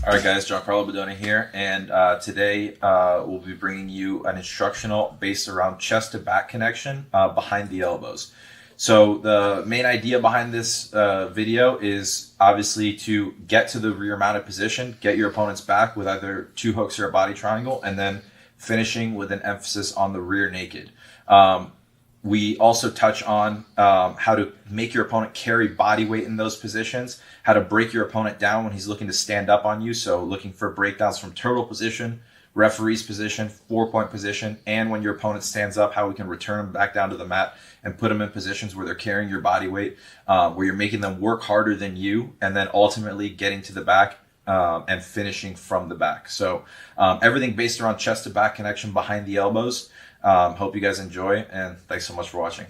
All right, guys, Giancarlo Bodoni here, and today we'll be bringing you an instructional based around chest to back connection behind the elbows. So the main idea behind this video is obviously to get to the rear mounted position, get your opponent's back with either two hooks or a body triangle, and then finishing with an emphasis on the rear naked. We also touch on how to make your opponent carry body weight in those positions, how to break your opponent down when he's looking to stand up on you. So looking for breakdowns from turtle position, referee's position, 4-point position, and when your opponent stands up, how we can return them back down to the mat and put them in positions where they're carrying your body weight, where you're making them work harder than you, and then ultimately getting to the back and finishing from the back. So everything based around chest to back connection behind the elbows. Hope you guys enjoy, and thanks so much for watching.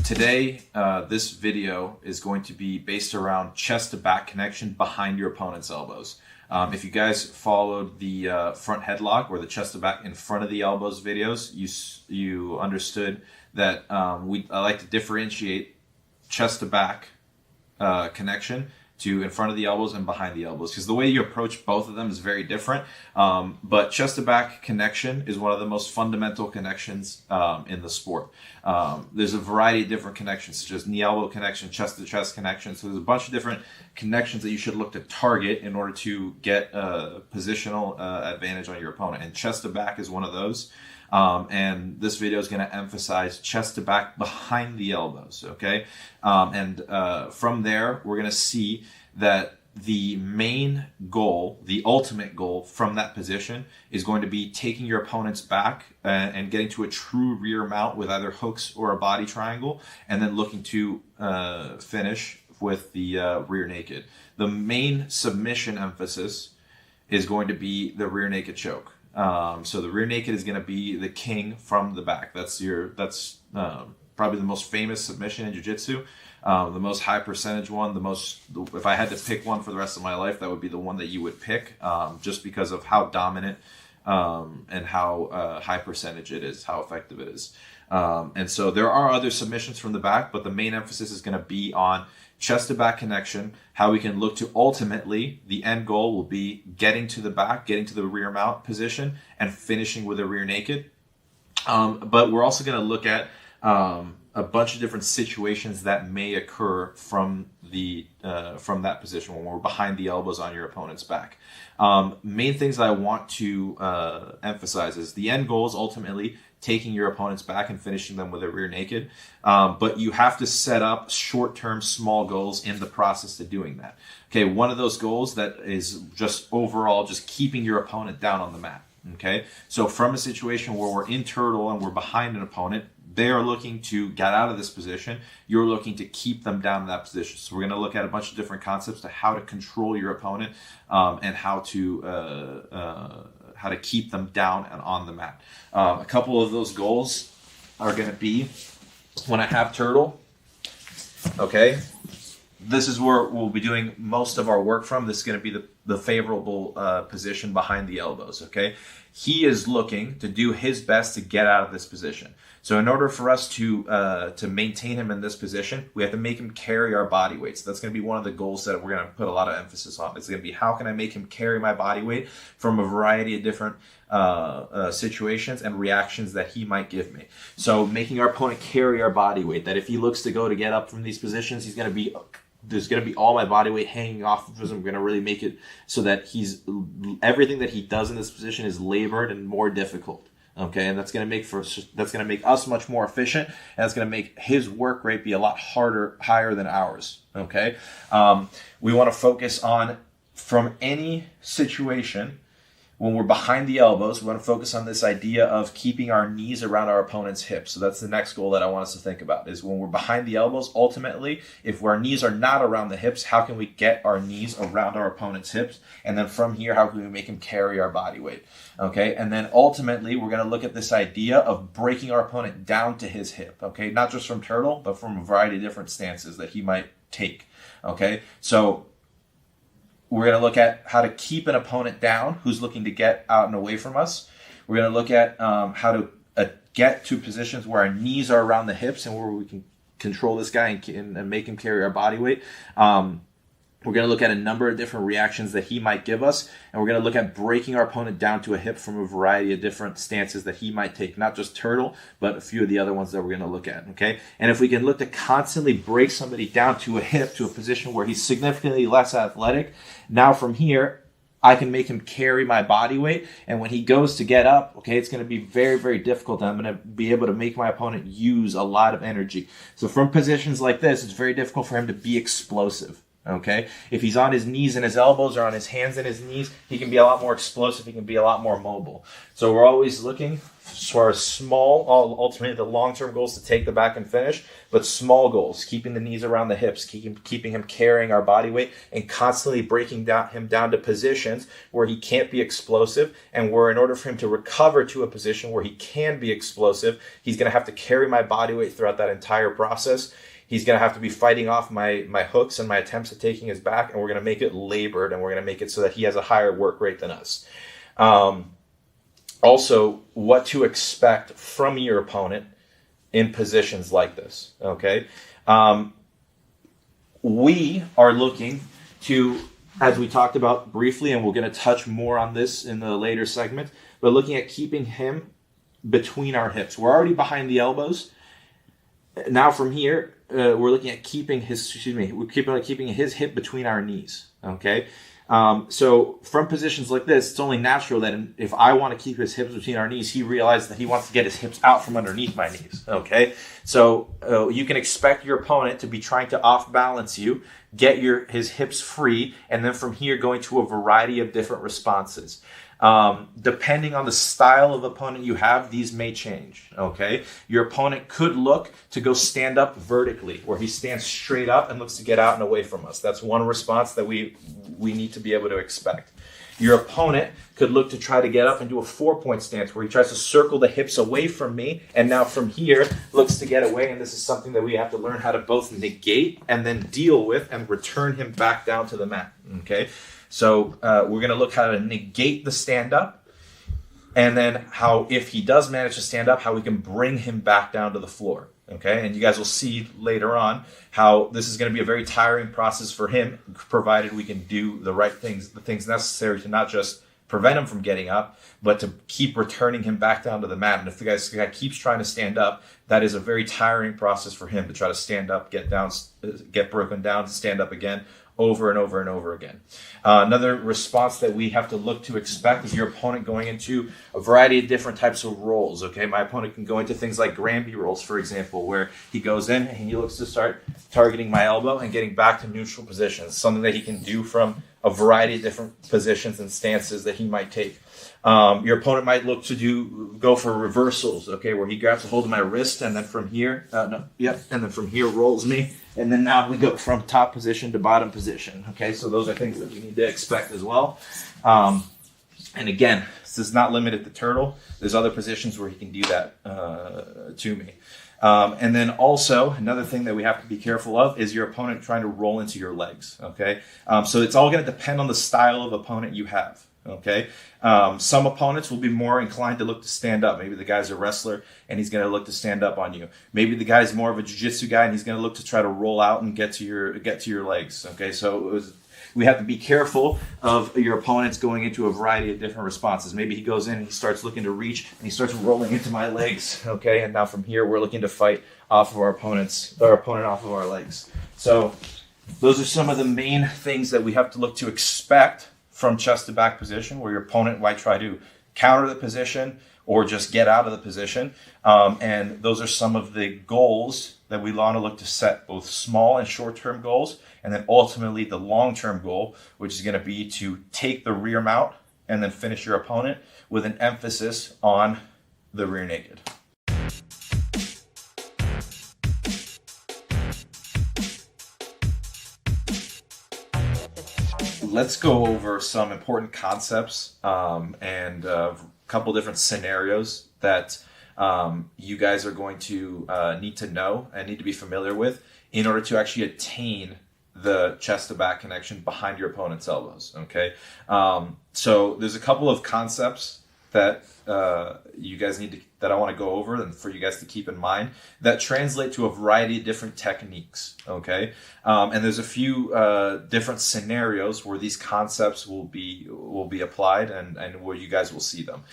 Today, this video is going to be based around chest to back connection behind your opponent's elbows. If you guys followed the front headlock or the chest to back in front of the elbows videos, you understood that I like to differentiate chest to back connection to in front of the elbows and behind the elbows, because the way you approach both of them is very different. But chest to back connection is one of the most fundamental connections in the sport. There's a variety of different connections, such as knee elbow connection, chest to chest connection. So there's a bunch of different connections that you should look to target in order to get a positional advantage on your opponent. And chest to back is one of those. And this video is going to emphasize chest to back behind the elbows, okay? From there, we're going to see that the main goal, the ultimate goal from that position is going to be taking your opponent's back and getting to a true rear mount with either hooks or a body triangle, and then looking to finish with the rear naked. The main submission emphasis is going to be the rear naked choke. So the rear naked is going to be the king from the back. That's probably the most famous submission in jiu-jitsu, the most high percentage one, if I had to pick one for the rest of my life, that would be the one that you would pick, just because of how dominant and how high percentage it is, how effective it is. And so there are other submissions from the back, but the main emphasis is going to be on chest to back connection, how we can look to ultimately, the end goal will be getting to the back, getting to the rear mount position, and finishing with a rear naked. But we're also going to look at a bunch of different situations that may occur from that position when we're behind the elbows on your opponent's back. Main things that I want to emphasize is the end goal is ultimately taking your opponent's back and finishing them with a rear naked. But you have to set up short-term small goals in the process of doing that. Okay, one of those goals that is just overall just keeping your opponent down on the mat. Okay, so from a situation where we're in turtle and we're behind an opponent, they are looking to get out of this position. You're looking to keep them down in that position. So we're going to look at a bunch of different concepts to how to control your opponent and how to keep them down and on the mat. A couple of those goals are going to be when I have turtle. Okay, this is where we'll be doing most of our work from. This is going to be the favorable position behind the elbows. Okay, he is looking to do his best to get out of this position. So in order for us to maintain him in this position, we have to make him carry our body weight. So that's going to be one of the goals that we're going to put a lot of emphasis on. It's going to be, how can I make him carry my body weight from a variety of different situations and reactions that he might give me. So making our opponent carry our body weight, that if he looks to go to get up from these positions, there's going to be all my body weight hanging off of him. I'm going to really make it so that everything that he does in this position is labored and more difficult. Okay, and that's going to make us much more efficient, and that's going to make his work rate be a lot higher than ours. Okay, we want to focus on, from any situation when we're behind the elbows, we want to focus on this idea of keeping our knees around our opponent's hips. So that's the next goal that I want us to think about, is when we're behind the elbows, ultimately, if our knees are not around the hips, how can we get our knees around our opponent's hips? And then from here, how can we make him carry our body weight? Okay, and then ultimately, we're going to look at this idea of breaking our opponent down to his hip. Okay, not just from turtle, but from a variety of different stances that he might take. Okay, so we're going to look at how to keep an opponent down who's looking to get out and away from us. We're going to look at how to get to positions where our knees are around the hips and where we can control this guy and make him carry our body weight. We're going to look at a number of different reactions that he might give us, and we're going to look at breaking our opponent down to a hip from a variety of different stances that he might take, not just turtle, but a few of the other ones that we're going to look at, okay? And if we can look to constantly break somebody down to a hip, to a position where he's significantly less athletic, now from here, I can make him carry my body weight, and when he goes to get up, okay, it's going to be very, very difficult. I'm going to be able to make my opponent use a lot of energy. So from positions like this, it's very difficult for him to be explosive. Okay, if he's on his knees and his elbows, or on his hands and his knees, he can be a lot more explosive. He can be a lot more mobile. So we're always looking for small, ultimately the long-term goals to take the back and finish, but small goals, keeping the knees around the hips, keeping him carrying our body weight, and constantly breaking him down to positions where he can't be explosive, and where in order for him to recover to a position where he can be explosive, he's going to have to carry my body weight throughout that entire process. He's going to have to be fighting off my hooks and my attempts at taking his back, and we're going to make it labored, and we're going to make it so that he has a higher work rate than us. Also, what to expect from your opponent in positions like this, okay? We are looking to, as we talked about briefly, and we're going to touch more on this in the later segment, but looking at keeping him between our hips. We're already behind the elbows. Now from here, we're looking at keeping his hip between our knees, okay? So from positions like this, it's only natural that if I want to keep his hips between our knees, he realizes that he wants to get his hips out from underneath my knees, okay? So you can expect your opponent to be trying to off-balance you, get his hips free, and then from here going to a variety of different responses. Depending on the style of opponent you have, these may change, okay? Your opponent could look to go stand up vertically, where he stands straight up and looks to get out and away from us. That's one response that we need to be able to expect. Your opponent could look to try to get up and do a 4-point stance, where he tries to circle the hips away from me, and now from here looks to get away, and this is something that we have to learn how to both negate and then deal with and return him back down to the mat, okay? So we're going to look how to negate the stand-up, and then how, if he does manage to stand up, how we can bring him back down to the floor, okay? And you guys will see later on how this is going to be a very tiring process for him, provided we can do the right things, the things necessary to not just prevent him from getting up, but to keep returning him back down to the mat. And if the guy keeps trying to stand up, that is a very tiring process for him to try to stand up, get down, get broken down, stand up again, over and over and over again. Another response that we have to look to expect is your opponent going into a variety of different types of rolls, okay? My opponent can go into things like Granby rolls, for example, where he goes in and he looks to start targeting my elbow and getting back to neutral positions, something that he can do from a variety of different positions and stances that he might take. Your opponent might look to go for reversals, okay, where he grabs a hold of my wrist and then from here, and then from here rolls me, and then now we go from top position to bottom position, okay? So those are things that we need to expect as well. And again, this is not limited to turtle. There's other positions where he can do that to me. And then also, another thing that we have to be careful of is your opponent trying to roll into your legs, okay? So it's all going to depend on the style of opponent you have, okay? Some opponents will be more inclined to look to stand up. Maybe the guy's a wrestler and he's going to look to stand up on you. Maybe the guy's more of a jiu-jitsu guy and he's going to look to try to roll out and get to your legs, okay? So we have to be careful of your opponents going into a variety of different responses. Maybe he goes in and he starts looking to reach and he starts rolling into my legs, okay? And now from here, we're looking to fight off of our opponent off of our legs. So those are some of the main things that we have to look to expect from chest to back position, where your opponent might try to counter the position or just get out of the position. And those are some of the goals that we want to look to set, both small and short-term goals, and then ultimately the long-term goal, which is going to be to take the rear mount and then finish your opponent with an emphasis on the rear naked. Let's go over some important concepts and a couple different scenarios that you guys are going to need to know and need to be familiar with in order to actually attain the chest to back connection behind your opponent's elbows, okay? So there's a couple of concepts that you guys need to, that I want to go over and for you guys to keep in mind that translate to a variety of different techniques. Okay, and there's a few different scenarios where these concepts will be applied and where you guys will see them.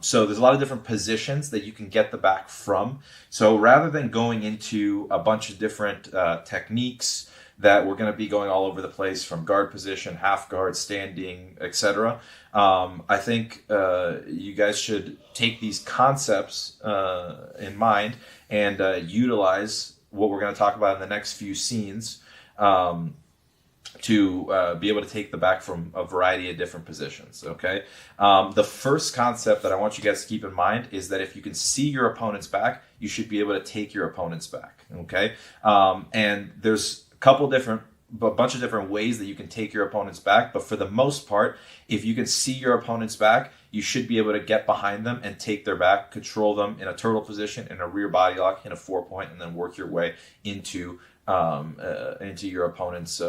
So there's a lot of different positions that you can get the back from. So rather than going into a bunch of different techniques that we're going to be going all over the place, from guard position, half guard, standing, etc. I think you guys should take these concepts in mind and utilize what we're going to talk about in the next few scenes to be able to take the back from a variety of different positions. Okay. The first concept that I want you guys to keep in mind is that if you can see your opponent's back, you should be able to take your opponent's back. Okay. And there's a bunch of different ways that you can take your opponent's back, but for the most part, if you can see your opponent's back, you should be able to get behind them and take their back, control them in a turtle position, in a rear body lock, in a 4-point, and then work your way into your opponent's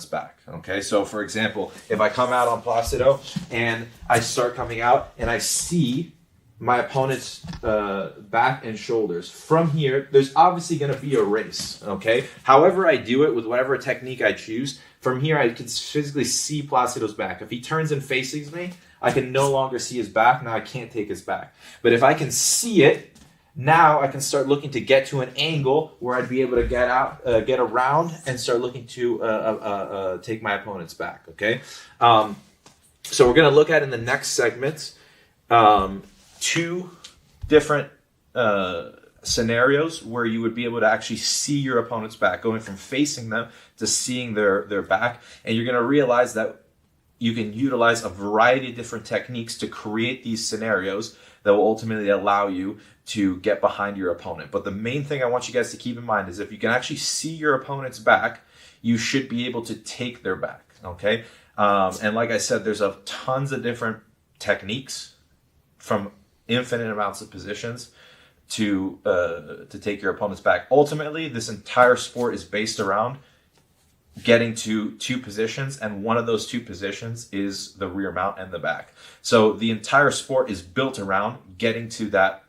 back. Okay, so for example, if I come out on Placido and I start coming out and I see my opponent's back and shoulders. From here, there's obviously going to be a race, okay? However I do it, with whatever technique I choose, from here I can physically see Placido's back. If he turns and faces me, I can no longer see his back. Now I can't take his back. But if I can see it, now I can start looking to get to an angle where I'd be able to get around and start looking to take my opponent's back, okay? So we're going to look at in the next segment two different scenarios where you would be able to actually see your opponent's back, going from facing them to seeing their back. And you're going to realize that you can utilize a variety of different techniques to create these scenarios that will ultimately allow you to get behind your opponent. But the main thing I want you guys to keep in mind is if you can actually see your opponent's back, you should be able to take their back, okay? And like I said, there's tons of different techniques from infinite amounts of positions to take your opponent's back. Ultimately, this entire sport is based around getting to two positions, and one of those two positions is the rear mount and the back. So the entire sport is built around getting to that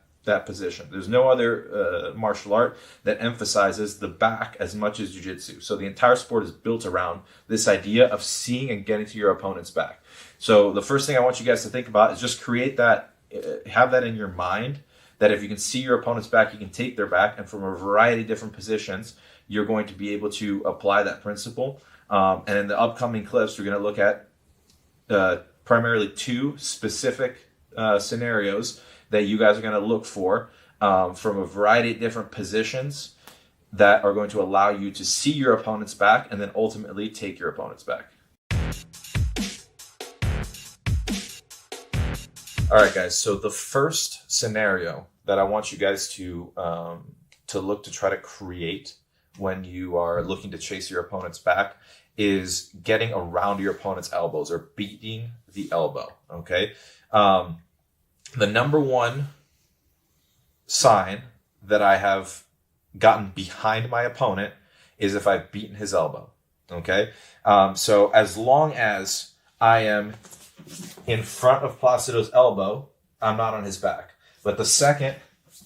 position. There's no other martial art that emphasizes the back as much as jiu-jitsu. So the entire sport is built around this idea of seeing and getting to your opponent's back. So the first thing I want you guys to think about is just create that, have that in your mind, that if you can see your opponent's back, you can take their back, and from a variety of different positions, you're going to be able to apply that principle. And in the upcoming clips, we're going to look at primarily two specific scenarios that you guys are going to look for from a variety of different positions that are going to allow you to see your opponent's back and then ultimately take your opponent's back. All right, guys. So the first scenario that I want you guys to look to try to create when you are looking to chase your opponent's back is getting around your opponent's elbows or beating the elbow. Okay. The number one sign that I have gotten behind my opponent is if I've beaten his elbow. Okay. So as long as I am in front of Placido's elbow, I'm not on his back. But the second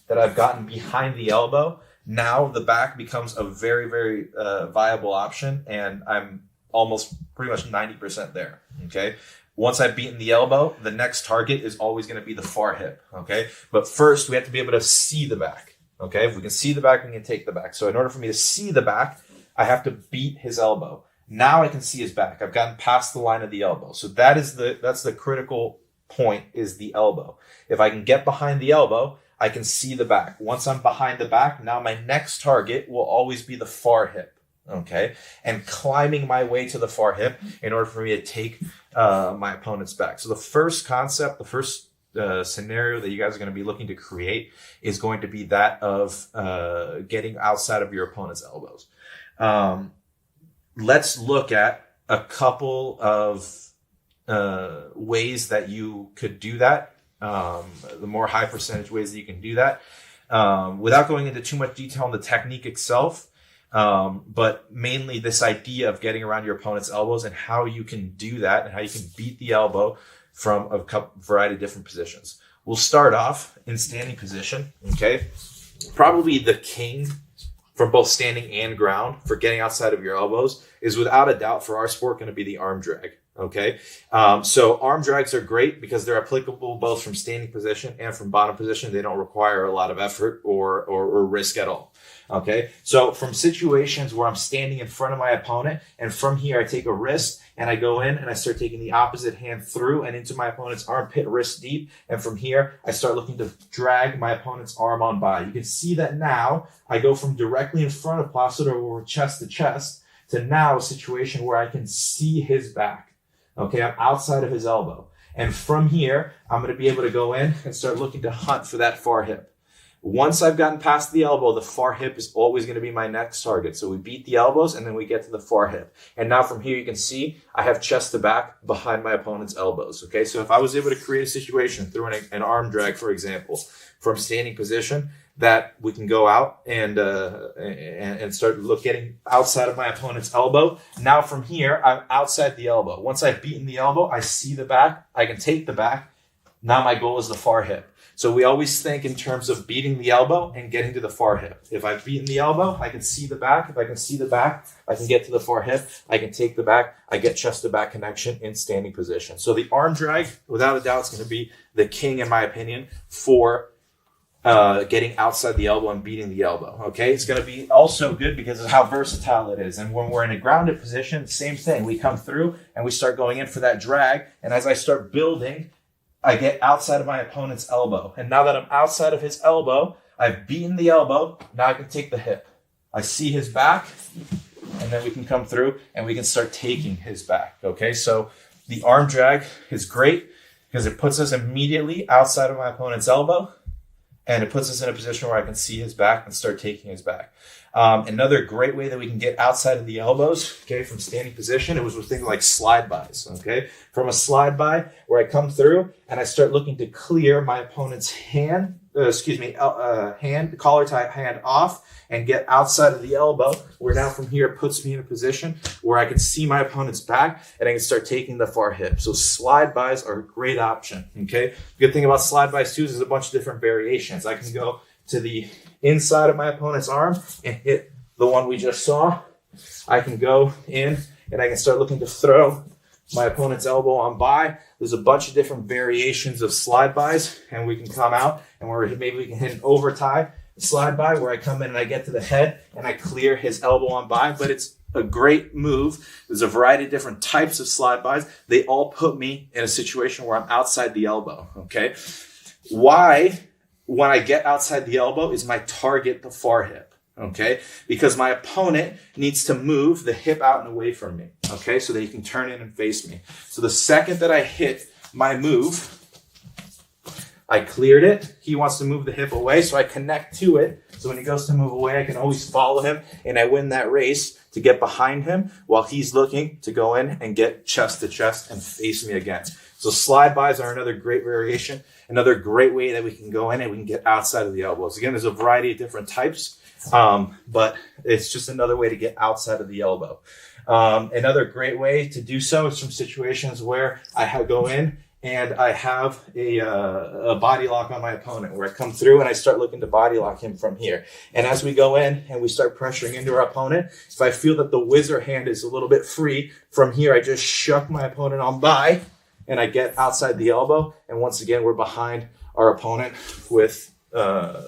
that I've gotten behind the elbow, now the back becomes a very, very viable option, and I'm almost pretty much 90% there, okay? Once I've beaten the elbow, the next target is always going to be the far hip, okay? But first, we have to be able to see the back, okay? If we can see the back, we can take the back. So in order for me to see the back, I have to beat his elbow. Now I can see his back. I've gotten past the line of the elbow. So that's the critical point, is the elbow. If I can get behind the elbow, I can see the back. Once I'm behind the back, now my next target will always be the far hip, okay? And climbing my way to the far hip in order for me to take my opponent's back. So the first concept, the first scenario that you guys are going to be looking to create is going to be that of getting outside of your opponent's elbows. Let's look at a couple of ways that you could do that. The more high percentage ways that you can do that, without going into too much detail on the technique itself, but mainly this idea of getting around your opponent's elbows and how you can do that and how you can beat the elbow from a variety of different positions. We'll start off in standing position, okay? Probably the king from both standing and ground for getting outside of your elbows is without a doubt for our sport going to be the arm drag, okay? So arm drags are great because they're applicable both from standing position and from bottom position. They don't require a lot of effort or risk at all. Okay, so from situations where I'm standing in front of my opponent, and from here I take a wrist and I go in and I start taking the opposite hand through and into my opponent's armpit, wrist deep. And from here, I start looking to drag my opponent's arm on by. You can see that now I go from directly in front of Placido over chest to chest to now a situation where I can see his back. Okay, I'm outside of his elbow. And from here, I'm going to be able to go in and start looking to hunt for that far hip. Once I've gotten past the elbow, the far hip is always going to be my next target. So we beat the elbows and then we get to the far hip. And now from here, you can see I have chest to back behind my opponent's elbows. Okay, so if I was able to create a situation through an arm drag, for example, from standing position, that we can go out and start getting outside of my opponent's elbow. Now from here, I'm outside the elbow. Once I've beaten the elbow, I see the back. I can take the back. Now my goal is the far hip. So we always think in terms of beating the elbow and getting to the far hip. If I've beaten the elbow, I can see the back. If I can see the back, I can get to the far hip. I can take the back. I get chest to back connection in standing position. So the arm drag, without a doubt, is going to be the king, in my opinion, for getting outside the elbow and beating the elbow. Okay, it's going to be also good because of how versatile it is. And when we're in a grounded position, same thing. We come through and we start going in for that drag. And as I start building, I get outside of my opponent's elbow. And now that I'm outside of his elbow, I've beaten the elbow. Now I can take the hip. I see his back, and then we can come through and we can start taking his back. Okay, so the arm drag is great because it puts us immediately outside of my opponent's elbow, and it puts us in a position where I can see his back and start taking his back. Another great way that we can get outside of the elbows, okay, from standing position, it was with things like slide bys, okay? From a slide by where I come through and I start looking to clear my opponent's hand, collar type hand off and get outside of the elbow, where now from here it puts me in a position where I can see my opponent's back and I can start taking the far hip. So slide bys are a great option, okay? Good thing about slide bys too is there's a bunch of different variations. I can go to the inside of my opponent's arm and hit the one we just saw. I can go in and I can start looking to throw my opponent's elbow on by. There's a bunch of different variations of slide bys, and we can come out and maybe we can hit an over tie slide by where I come in and I get to the head and I clear his elbow on by, but it's a great move. There's a variety of different types of slide bys. They all put me in a situation where I'm outside the elbow, okay? Why, when I get outside the elbow, is my target the far hip, okay? Because my opponent needs to move the hip out and away from me, okay? So that he can turn in and face me. So the second that I hit my move, I cleared it. He wants to move the hip away, so I connect to it. So when he goes to move away, I can always follow him, and I win that race to get behind him while he's looking to go in and get chest to chest and face me again. So slide bys are another great variation, another great way that we can go in and we can get outside of the elbows. Again, there's a variety of different types, but it's just another way to get outside of the elbow. Another great way to do so is from situations where I go in and I have a body lock on my opponent, where I come through and I start looking to body lock him from here. And as we go in and we start pressuring into our opponent, if I feel that the whizzer hand is a little bit free, from here I just shuck my opponent on by and I get outside the elbow. And once again, we're behind our opponent with the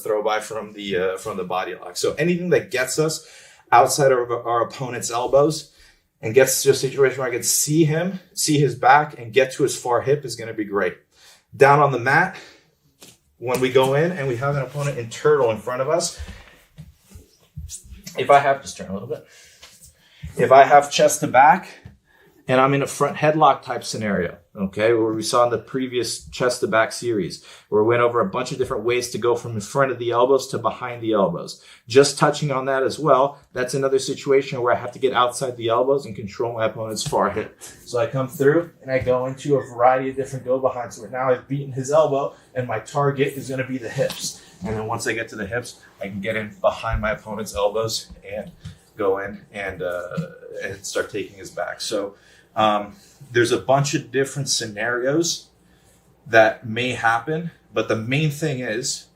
throw by from the body lock. So anything that gets us outside of our opponent's elbows and gets to a situation where I can see him, see his back, and get to his far hip is going to be great. Down on the mat, when we go in and we have an opponent in turtle in front of us, if I have, just turn a little bit, if I have chest to back and I'm in a front headlock type scenario, okay, where we saw in the previous chest to back series, where we went over a bunch of different ways to go from in front of the elbows to behind the elbows. Just touching on that as well, that's another situation where I have to get outside the elbows and control my opponent's far hip. So I come through and I go into a variety of different go behinds. So now I've beaten his elbow and my target is going to be the hips. And then once I get to the hips, I can get in behind my opponent's elbows and go in and start taking his back. So There's a bunch of different scenarios that may happen, but the main thing is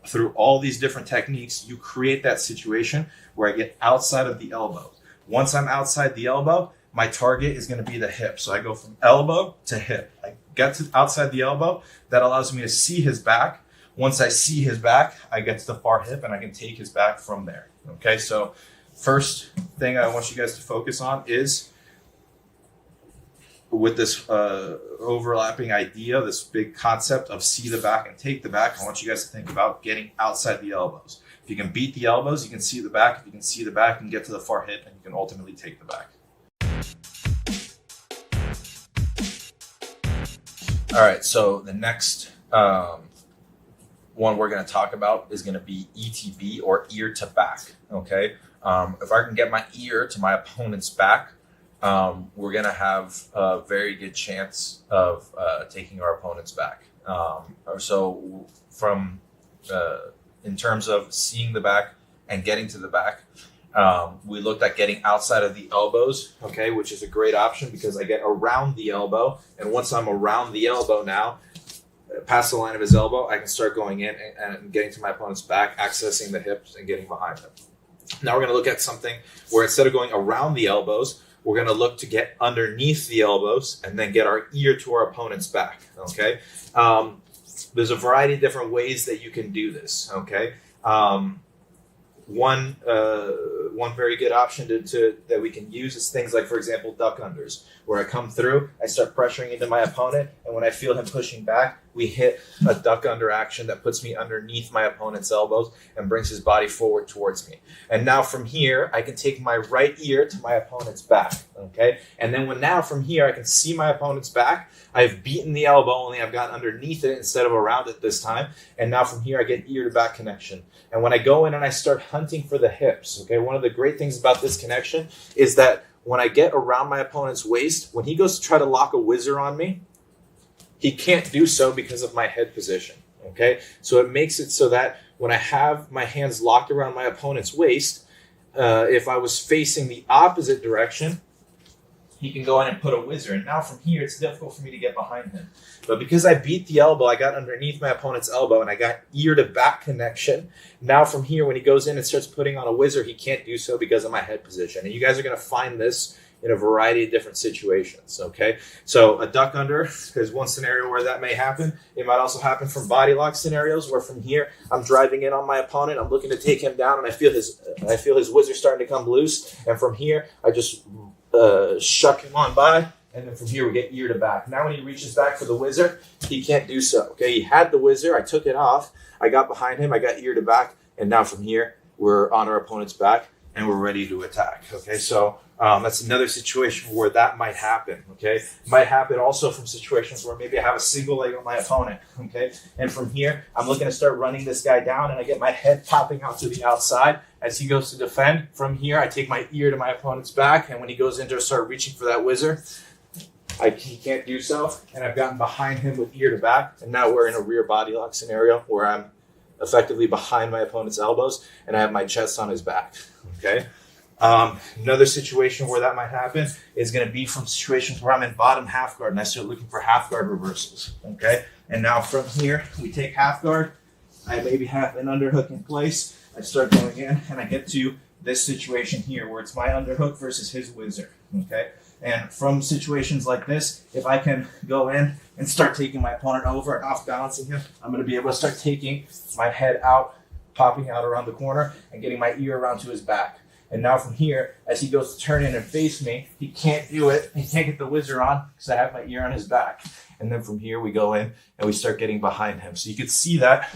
through all these different techniques, you create that situation where I get outside of the elbow. Once I'm outside the elbow, my target is going to be the hip. So I go from elbow to hip. I get to outside the elbow. That allows me to see his back. Once I see his back, I get to the far hip and I can take his back from there. Okay, so first thing I want you guys to focus on is with this overlapping idea, this big concept of see the back and take the back. I want you guys to think about getting outside the elbows. If you can beat the elbows, you can see the back. If you can see the back, you can get to the far hip and you can ultimately take the back. All right, so the next one we're going to talk about is going to be ETB, or ear to back. Okay, if I can get my ear to my opponent's back, we're going to have a very good chance of taking our opponent's back. So from in terms of seeing the back and getting to the back, we looked at getting outside of the elbows, okay, which is a great option because I get around the elbow. And once I'm around the elbow now, past the line of his elbow, I can start going in and getting to my opponent's back, accessing the hips and getting behind him. Now we're going to look at something where instead of going around the elbows, we're going to look to get underneath the elbows and then get our ear to our opponent's back, okay? There's a variety of different ways that you can do this, okay? One very good option that we can use is things like, for example, duck unders, where I come through, I start pressuring into my opponent, and when I feel him pushing back, we hit a duck under action that puts me underneath my opponent's elbows and brings his body forward towards me. And now from here, I can take my right ear to my opponent's back, okay? And then now from here, I can see my opponent's back. I've beaten the elbow, only I've gotten underneath it instead of around it this time. And now from here, I get ear to back connection. And when I go in and I start hunting for the hips, okay, one of the great things about this connection is that when I get around my opponent's waist, when he goes to try to lock a whizzer on me, he can't do so because of my head position, okay? So it makes it so that when I have my hands locked around my opponent's waist, if I was facing the opposite direction, he can go in and put a whizzer. And now from here, it's difficult for me to get behind him. But because I beat the elbow, I got underneath my opponent's elbow and I got ear to back connection. Now from here, when he goes in and starts putting on a whizzer, he can't do so because of my head position. And you guys are going to find this in a variety of different situations, okay? So a duck under is one scenario where that may happen. It might also happen from body lock scenarios where from here, I'm driving in on my opponent, I'm looking to take him down, and I feel his whizzer starting to come loose. And from here, I just shuck him on by, and then from here we get ear to back. Now when he reaches back for the whizzer, he can't do so, okay? He had the whizzer, I took it off, I got behind him, I got ear to back, and now from here, we're on our opponent's back, and we're ready to attack, okay? So that's another situation where that might happen, okay? It might happen also from situations where maybe I have a single leg on my opponent, okay? And from here, I'm looking to start running this guy down, and I get my head popping out to the outside as he goes to defend. From here, I take my ear to my opponent's back, and when he goes in to start reaching for that whizzer, he can't do so, and I've gotten behind him with ear to back, and now we're in a rear body lock scenario where I'm effectively behind my opponent's elbows, and I have my chest on his back, okay? Another situation where that might happen is going to be from situations where I'm in bottom half guard and I start looking for half guard reversals, okay? And now from here, we take half guard. I maybe have an underhook in place. I start going in and I get to this situation here where it's my underhook versus his whizzer, okay? And from situations like this, if I can go in and start taking my opponent over and off balancing him, I'm going to be able to start taking my head out, popping out around the corner and getting my ear around to his back. And now from here, as he goes to turn in and face me, he can't do it. He can't get the whizzer on because I have my ear on his back. And then from here, we go in and we start getting behind him. So you can see that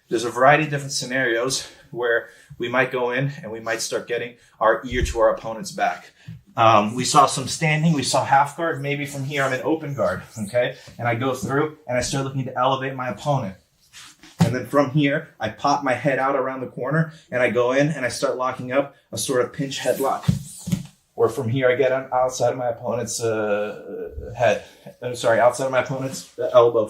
there's a variety of different scenarios where we might go in and we might start getting our ear to our opponent's back. We saw some standing, we saw half guard. Maybe from here, I'm in open guard, okay? And I go through and I start looking to elevate my opponent. And then from here, I pop my head out around the corner and I go in and I start locking up a sort of pinch headlock. Or from here, I get outside of my opponent's outside of my opponent's elbow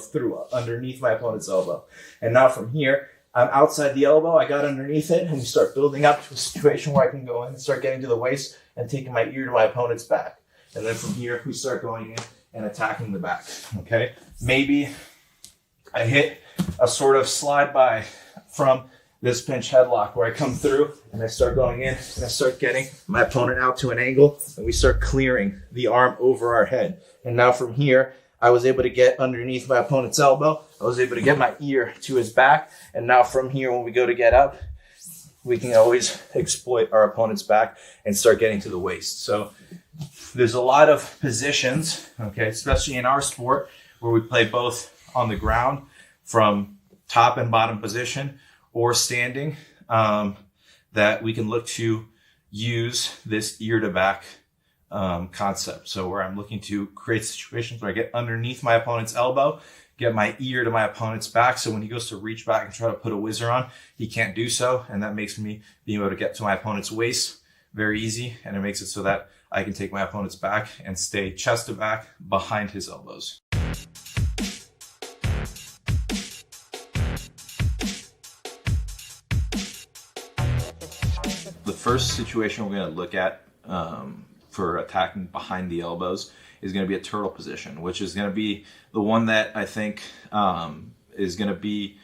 underneath my opponent's elbow. And now from here, I'm outside the elbow, I got underneath it, and we start building up to a situation where I can go in and start getting to the waist and taking my ear to my opponent's back. And then from here, we start going in and attacking the back, okay? Maybe I hit a sort of slide by from this pinch headlock where I come through and I start going in and I start getting my opponent out to an angle and we start clearing the arm over our head. And now from here, I was able to get underneath my opponent's elbow. I was able to get my ear to his back. And now from here, when we go to get up, we can always exploit our opponent's back and start getting to the waist. So there's a lot of positions, okay, especially in our sport where we play both on the ground from top and bottom position or standing, that we can look to use this ear to back concept. So where I'm looking to create situations where I get underneath my opponent's elbow, get my ear to my opponent's back. So when he goes to reach back and try to put a whizzer on, he can't do so. And that makes me being able to get to my opponent's waist very easy. And it makes it so that I can take my opponent's back and stay chest to back behind his elbows. The first situation we're going to look at for attacking behind the elbows is going to be a turtle position, which is going to be the one that I think is going to be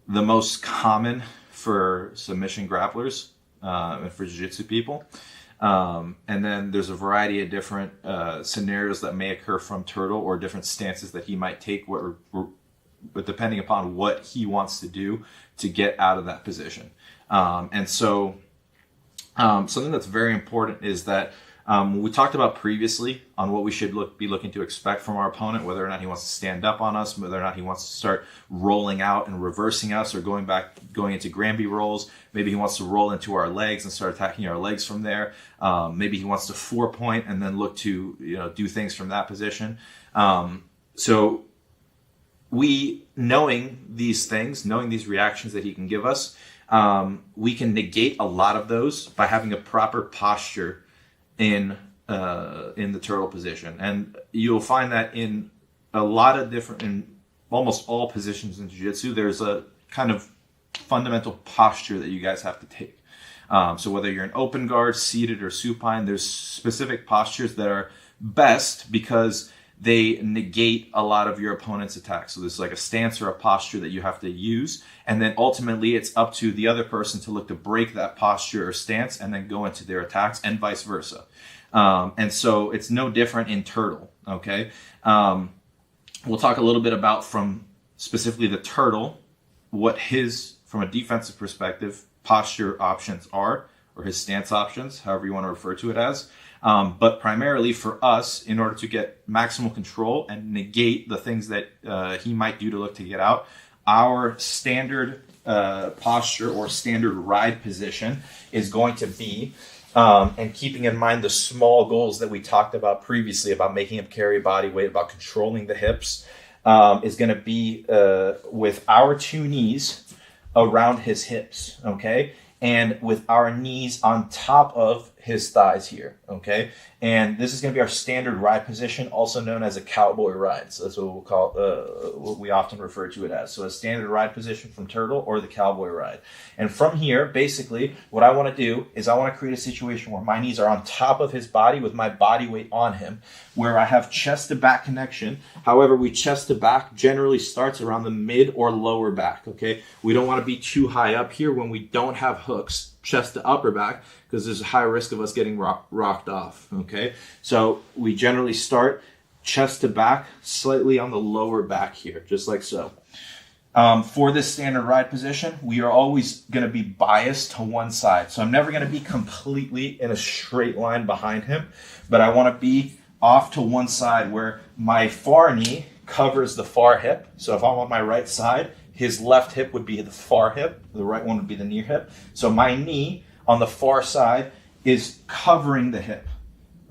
the most common for submission grapplers and for jiu-jitsu people. And then there's a variety of different scenarios that may occur from turtle or different stances that he might take, but depending upon what he wants to do to get out of that position. And so something that's very important is that we talked about previously on what we should be looking to expect from our opponent, whether or not he wants to stand up on us, whether or not he wants to start rolling out and reversing us or going into Granby rolls. Maybe he wants to roll into our legs and start attacking our legs from there. Maybe he wants to 4-point and then look to do things from that position. So knowing these things, knowing these reactions that he can give us, we can negate a lot of those by having a proper posture in the turtle position. And you'll find that in almost all positions in jiu-jitsu, there's a kind of fundamental posture that you guys have to take. So whether you're an open guard, seated, or supine, there's specific postures that are best because they negate a lot of your opponent's attacks. So there's like a stance or a posture that you have to use. And then ultimately it's up to the other person to look to break that posture or stance and then go into their attacks and vice versa. And so it's no different in turtle. Okay. We'll talk a little bit about from specifically the turtle, what from a defensive perspective, posture options are, or his stance options, however you want to refer to it as. But primarily for us, in order to get maximal control and negate the things that he might do to look to get out, our standard posture or standard ride position is going to be, and keeping in mind the small goals that we talked about previously about making him carry body weight, about controlling the hips, is going to be with our 2 knees around his hips, okay? And with our knees on top of his thighs here, okay? And this is going to be our standard ride position, also known as a cowboy ride. So that's what we'll call, what we often refer to it as. So a standard ride position from turtle or the cowboy ride. And from here, basically, what I want to do is I want to create a situation where my knees are on top of his body with my body weight on him, where I have chest to back connection. However, chest to back generally starts around the mid or lower back, okay? We don't want to be too high up here when we don't have hooks, chest to upper back, because there's a high risk of us getting rocked off, okay? So we generally start chest to back, slightly on the lower back here, just like so. For this standard ride position, we are always going to be biased to one side. So I'm never going to be completely in a straight line behind him, but I want to be off to one side where my far knee covers the far hip. So if I'm on my right side, his left hip would be the far hip, the right one would be the near hip. So my knee on the far side is covering the hip,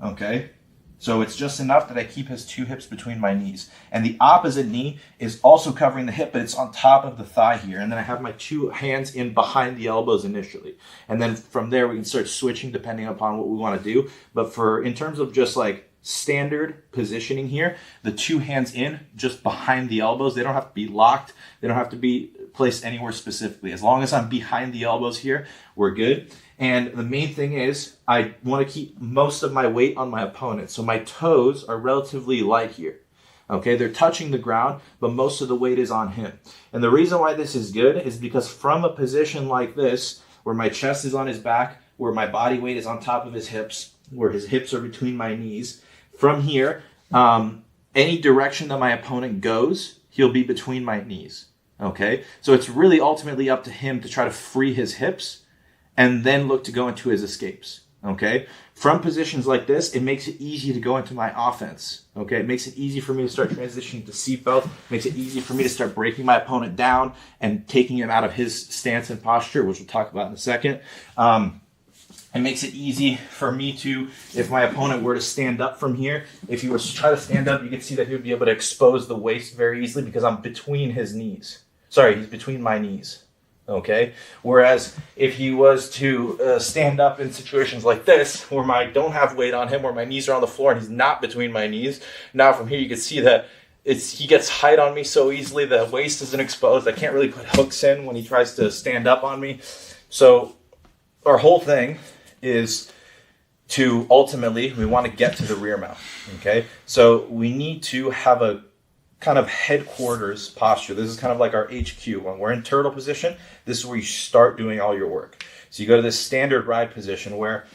okay? So it's just enough that I keep his 2 hips between my knees. And the opposite knee is also covering the hip, but it's on top of the thigh here. And then I have my 2 hands in behind the elbows initially. And then from there, we can start switching depending upon what we want to do. But in terms of just like standard positioning here, the 2 hands in just behind the elbows, they don't have to be locked. They don't have to be placed anywhere specifically. As long as I'm behind the elbows here, we're good. And the main thing is I want to keep most of my weight on my opponent. So my toes are relatively light here. Okay, they're touching the ground, but most of the weight is on him. And the reason why this is good is because from a position like this, where my chest is on his back, where my body weight is on top of his hips, where his hips are between my knees, from here, any direction that my opponent goes, he'll be between my knees. Okay, so it's really ultimately up to him to try to free his hips and then look to go into his escapes. Okay, from positions like this, it makes it easy to go into my offense. Okay, it makes it easy for me to start transitioning to seatbelt. Makes it easy for me to start breaking my opponent down and taking him out of his stance and posture, which we'll talk about in a second. It makes it easy for me to, if my opponent were to stand up from here, if he was to try to stand up, you can see that he would be able to expose the waist very easily because I'm between his knees. Sorry, he's between my knees. Okay, whereas if he was to stand up in situations like this, where I don't have weight on him, where my knees are on the floor and he's not between my knees, now from here you can see that he gets height on me so easily, the waist isn't exposed. I can't really put hooks in when he tries to stand up on me. So our whole thing is to ultimately, we want to get to the rear mount. Okay, so we need to have a kind of headquarters posture. This is kind of like our HQ. When we're in turtle position, this is where you start doing all your work. So you go to this standard ride position where,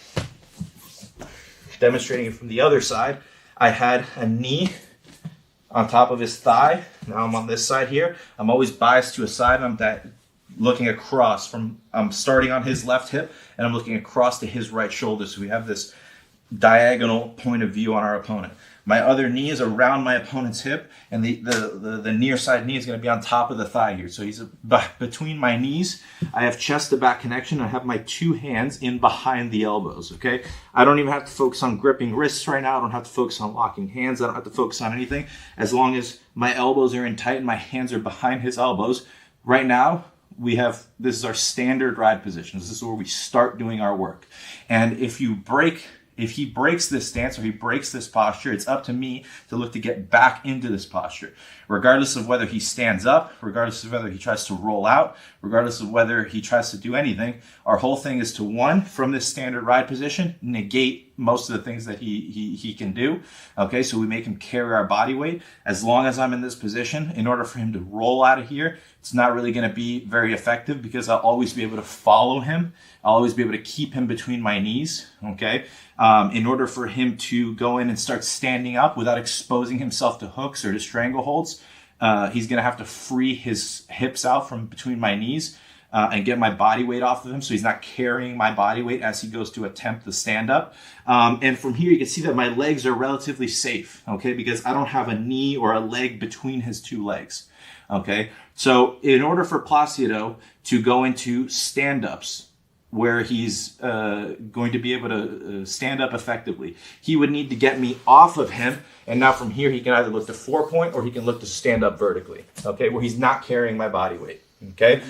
demonstrating it from the other side, I had a knee on top of his thigh. Now I'm on this side here. I'm always biased to a side. I'm looking across I'm starting on his left hip and I'm looking across to his right shoulder. So we have this diagonal point of view on our opponent. My other knee is around my opponent's hip, and the near side knee is going to be on top of the thigh here. So he's between my knees. I have chest to back connection. I have my two hands in behind the elbows, okay? I don't even have to focus on gripping wrists right now. I don't have to focus on locking hands. I don't have to focus on anything. As long as my elbows are in tight and my hands are behind his elbows. Right now, this is our standard ride position. This is where we start doing our work. And if he breaks this stance or he breaks this posture, it's up to me to look to get back into this posture. Regardless of whether he stands up, regardless of whether he tries to roll out, regardless of whether he tries to do anything, our whole thing is to, one, from this standard ride position, negate most of the things that he can do. Okay, so we make him carry our body weight. As long as I'm in this position, in order for him to roll out of here, it's not really going to be very effective because I'll always be able to follow him. I'll always be able to keep him between my knees, okay? In order for him to go in and start standing up without exposing himself to hooks or to strangleholds, he's going to have to free his hips out from between my knees and get my body weight off of him so he's not carrying my body weight as he goes to attempt to stand up. And from here, you can see that my legs are relatively safe, okay, because I don't have a knee or a leg between his two legs, okay? So in order for Placido to go into stand-ups, where he's going to be able to stand up effectively, he would need to get me off of him, and now from here he can either look to 4-point or he can look to stand up vertically, okay, where he's not carrying my body weight, okay?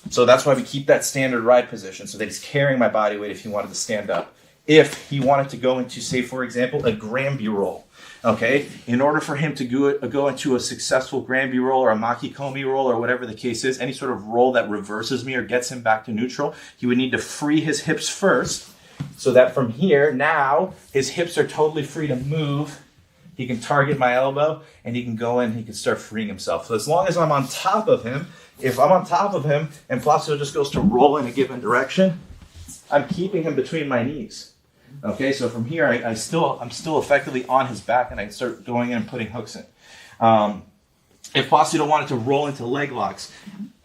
So that's why we keep that standard ride position, so that he's carrying my body weight if he wanted to stand up. If he wanted to go into, say, for example, a Granby roll, okay, in order for him to go into a successful Granby roll or a Makikomi roll or whatever the case is, any sort of roll that reverses me or gets him back to neutral, he would need to free his hips first so that from here, now, his hips are totally free to move. He can target my elbow and he can go in, he can start freeing himself. So as long as I'm on top of him, if I'm on top of him and Placido just goes to roll in a given direction, I'm keeping him between my knees. Okay, so from here, I'm still effectively on his back, and I can start going in and putting hooks in. If Placido wanted to roll into leg locks,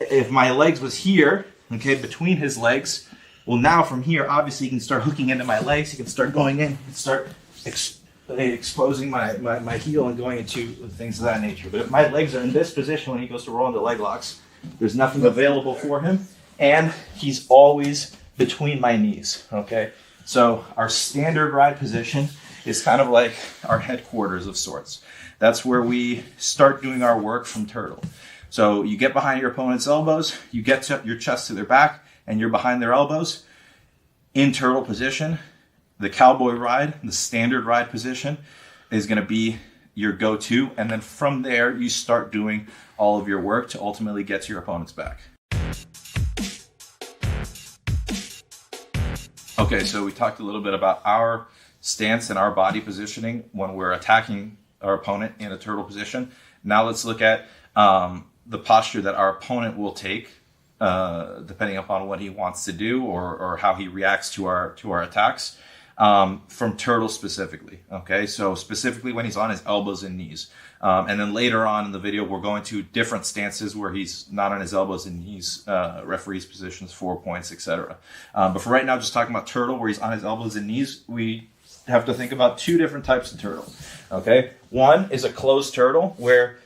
if my legs was here, okay, between his legs, well, now from here, obviously, he can start hooking into my legs. He can start going in, he can start exposing my heel and going into things of that nature. But if my legs are in this position when he goes to roll into leg locks, there's nothing available for him, and he's always between my knees, okay? So our standard ride position is kind of like our headquarters of sorts. That's where we start doing our work from turtle. So you get behind your opponent's elbows, you get your chest to their back, and you're behind their elbows. In turtle position, the cowboy ride, the standard ride position, is going to be your go-to, and then from there you start doing all of your work to ultimately get to your opponent's back. Okay, so we talked a little bit about our stance and our body positioning when we're attacking our opponent in a turtle position. Now let's look at the posture that our opponent will take, depending upon what he wants to do or how he reacts to our attacks, from turtle specifically. Okay, so specifically when he's on his elbows and knees. And then later on in the video, we're going to different stances where he's not on his elbows and knees, referee's positions, 4 points, etc. But for right now, just talking about turtle where he's on his elbows and knees, we have to think about two different types of turtle. Okay, one is a closed turtle where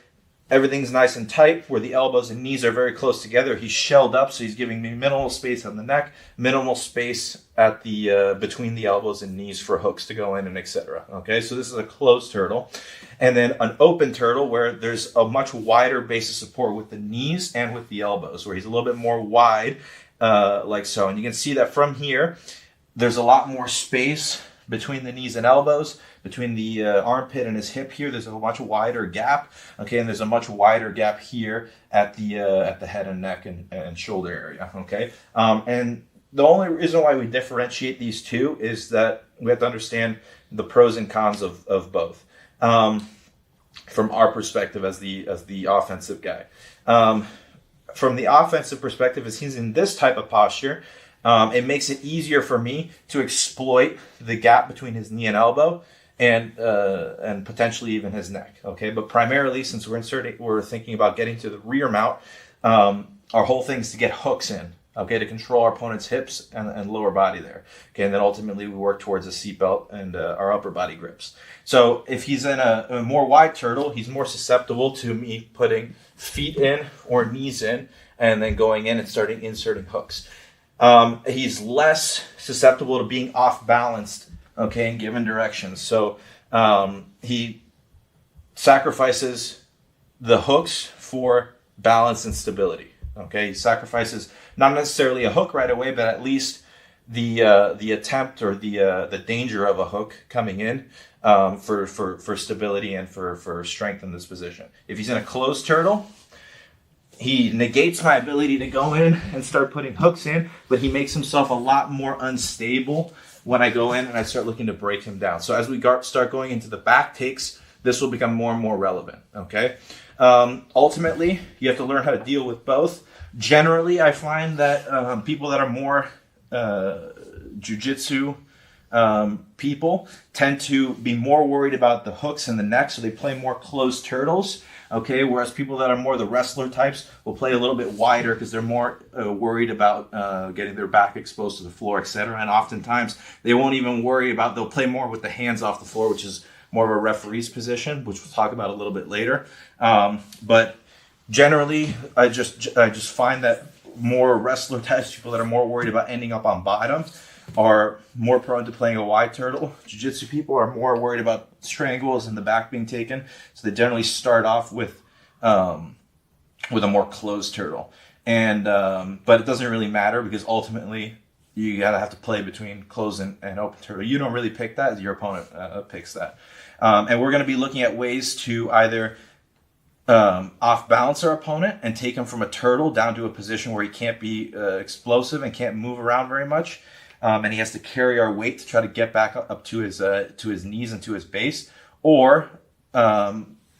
everything's nice and tight, where the elbows and knees are very close together. He's shelled up, so he's giving me minimal space on the neck, minimal space at the between the elbows and knees for hooks to go in and etc. Okay, so this is a closed turtle. And then an open turtle where there's a much wider base of support with the knees and with the elbows, where he's a little bit more wide, like so. And you can see that from here, there's a lot more space between the knees and elbows. Between the armpit and his hip here, there's a much wider gap. Okay, and there's a much wider gap here at the head and neck and shoulder area. Okay, and the only reason why we differentiate these two is that we have to understand the pros and cons of both, from our perspective as the offensive guy. From the offensive perspective, as he's in this type of posture, it makes it easier for me to exploit the gap between his knee and elbow, and potentially even his neck. Okay, but primarily, since we're thinking about getting to the rear mount, our whole thing is to get hooks in. Okay, to control our opponent's hips and lower body there. Okay, and then ultimately we work towards a seatbelt and our upper body grips. So if he's in a more wide turtle, he's more susceptible to me putting feet in or knees in, and then going in and starting inserting hooks. He's less susceptible to being off balanced, okay, in given directions. So he sacrifices the hooks for balance and stability. Okay, he sacrifices not necessarily a hook right away, but at least the attempt or the danger of a hook coming in for stability and for strength in this position. If he's in a closed turtle, he negates my ability to go in and start putting hooks in, but he makes himself a lot more unstable when I go in and I start looking to break him down. So as we start going into the back takes, this will become more and more relevant. Okay. Ultimately, you have to learn how to deal with both. Generally, I find that people that are more jiu-jitsu people tend to be more worried about the hooks and the neck, so they play more closed turtles. Okay, whereas people that are more the wrestler types will play a little bit wider because they're more worried about getting their back exposed to the floor, etc. And oftentimes they won't even worry about, they'll play more with the hands off the floor, which is more of a referee's position, which we'll talk about a little bit later. But generally, I just find that more wrestler types, people that are more worried about ending up on bottom, are more prone to playing a wide turtle. Jiu-jitsu people are more worried about strangles and the back being taken, so they generally start off with a more closed turtle. And but it doesn't really matter because ultimately you gotta have to play between closed and open turtle. You don't really pick that; your opponent picks that. And we're going to be looking at ways to either off balance our opponent and take him from a turtle down to a position where he can't be explosive and can't move around very much. And he has to carry our weight to try to get back up to his knees and to his base, or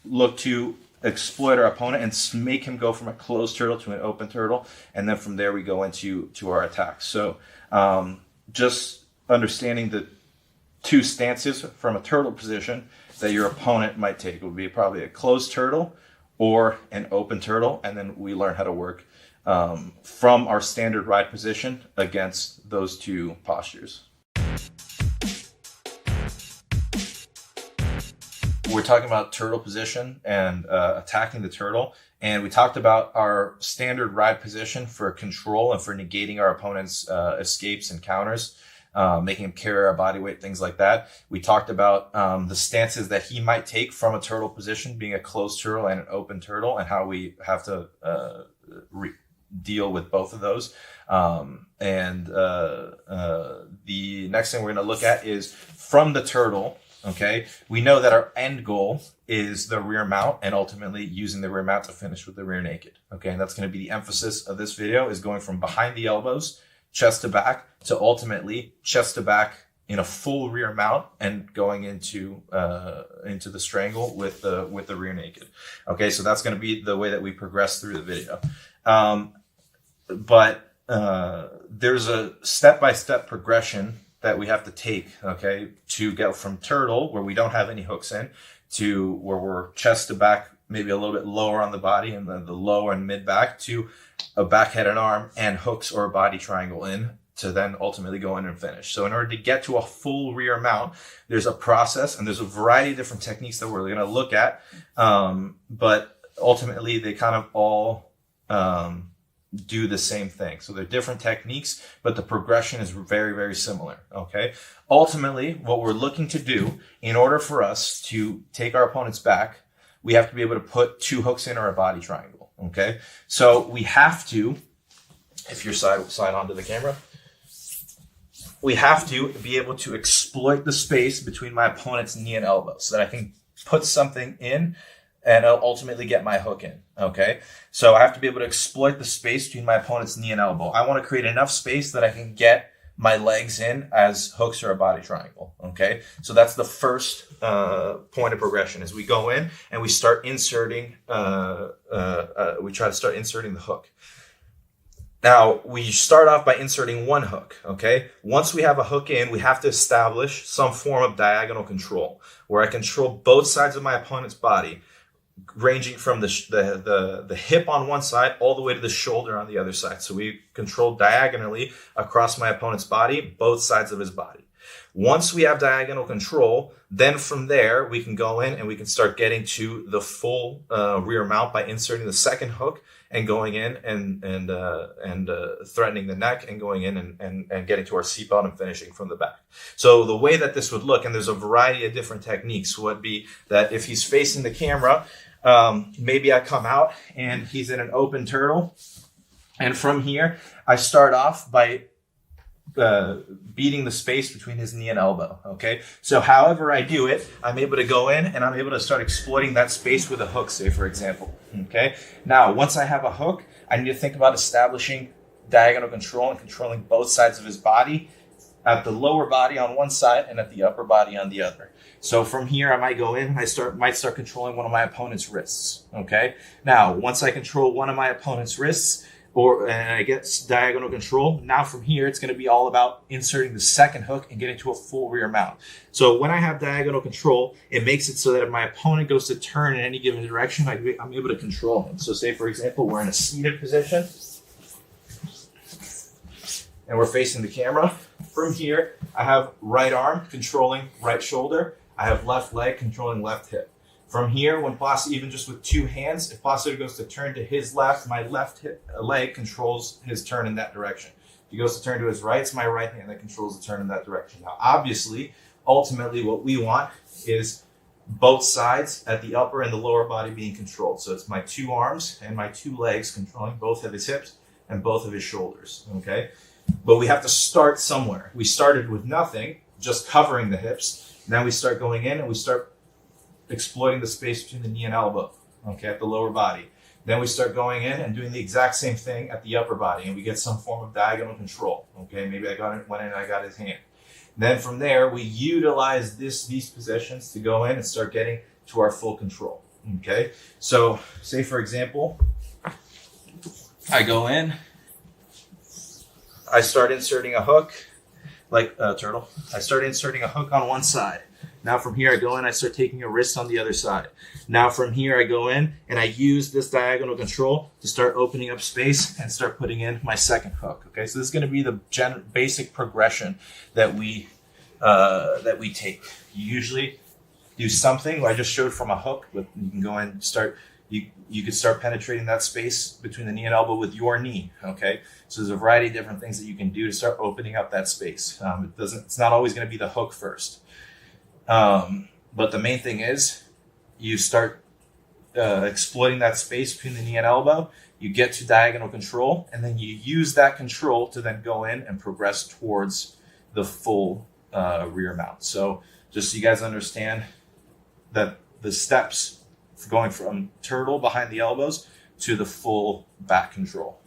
look to exploit our opponent and make him go from a closed turtle to an open turtle, and then from there we go into our attacks. So just understanding the two stances from a turtle position that your opponent might take would be probably a closed turtle or an open turtle, and then we learn how to work from our standard ride position against those two postures. We're talking about turtle position and attacking the turtle, and we talked about our standard ride position for control and for negating our opponent's escapes and counters, making him carry our body weight, things like that. We talked about the stances that he might take from a turtle position, being a closed turtle and an open turtle, and how we have to deal with both of those. The next thing we're going to look at is from the turtle, Okay, we know that our end goal is the rear mount and ultimately using the rear mount to finish with the rear naked. Okay, and that's going to be the emphasis of this video, is going from behind the elbows, chest to back, to ultimately chest to back in a full rear mount and going into the strangle with the rear naked. Okay, so that's going to be the way that we progress through the video. But there's a step-by-step progression that we have to take, okay, to get from turtle, where we don't have any hooks in, to where we're chest to back, maybe a little bit lower on the body, and then the lower and mid back, to a back, head, and arm, and hooks or a body triangle in, to then ultimately go in and finish. So in order to get to a full rear mount, there's a process, and there's a variety of different techniques that we're going to look at. But ultimately, they kind of all do the same thing. So they're different techniques, but the progression is very, very similar. Okay. Ultimately, what we're looking to do in order for us to take our opponent's back, we have to be able to put 2 hooks in or a body triangle. Okay. So we have to, if you're side onto the camera, we have to be able to exploit the space between my opponent's knee and elbow so that I can put something in and I'll ultimately get my hook in. Okay, so I have to be able to exploit the space between my opponent's knee and elbow. I want to create enough space that I can get my legs in as hooks or a body triangle. Okay, so that's the first point of progression, is we go in and we start inserting, we try to start inserting the hook. Now, we start off by inserting 1 hook, okay? Once we have a hook in, we have to establish some form of diagonal control, where I control both sides of my opponent's body, ranging from the hip on one side all the way to the shoulder on the other side. So we control diagonally across my opponent's body, both sides of his body. Once we have diagonal control, then from there, we can go in and we can start getting to the full rear mount by inserting the second hook and going in and threatening the neck and going in and getting to our seatbelt and finishing from the back. So the way that this would look, and there's a variety of different techniques, would be that if he's facing the camera, maybe I come out and he's in an open turtle. And from here, I start off by beating the space between his knee and elbow. Okay, so however I do it, I'm able to go in and I'm able to start exploiting that space with a hook, say for example. Okay, now once I have a hook, I need to think about establishing diagonal control and controlling both sides of his body, at the lower body on one side and at the upper body on the other. So from here, I might go in, might start controlling one of my opponent's wrists. Okay, now once I control one of my opponent's wrists, and I get diagonal control, now from here, it's going to be all about inserting the second hook and getting to a full rear mount. So when I have diagonal control, it makes it so that if my opponent goes to turn in any given direction, I'm able to control him. So say, for example, we're in a seated position and we're facing the camera. From here, I have right arm controlling right shoulder. I have left leg controlling left hip. From here, when Pasi, even just with 2 hands, if Pasi goes to turn to his left, my left leg controls his turn in that direction. If he goes to turn to his right, it's my right hand that controls the turn in that direction. Now, obviously, ultimately, what we want is both sides at the upper and the lower body being controlled. So it's my 2 arms and my 2 legs controlling both of his hips and both of his shoulders, okay? But we have to start somewhere. We started with nothing, just covering the hips. Now we start going in and we start exploiting the space between the knee and elbow, okay, at the lower body. Then we start going in and doing the exact same thing at the upper body, and we get some form of diagonal control, okay? Maybe I went in and I got his hand. Then from there, we utilize these positions to go in and start getting to our full control, okay? So say, for example, I go in, I start inserting a hook, like a turtle. I start inserting a hook on one side. Now from here, I go in, I start taking a wrist on the other side. Now from here, I go in and I use this diagonal control to start opening up space and start putting in my second hook. Okay, so this is going to be the basic progression that we take. You usually do something. I just showed from a hook, but you can go in and start. You could start penetrating that space between the knee and elbow with your knee. Okay, so there's a variety of different things that you can do to start opening up that space. It's not always going to be the hook first. But the main thing is you start exploiting that space between the knee and elbow, you get to diagonal control, and then you use that control to then go in and progress towards the full rear mount. So just so you guys understand that the steps going from turtle behind the elbows to the full back control.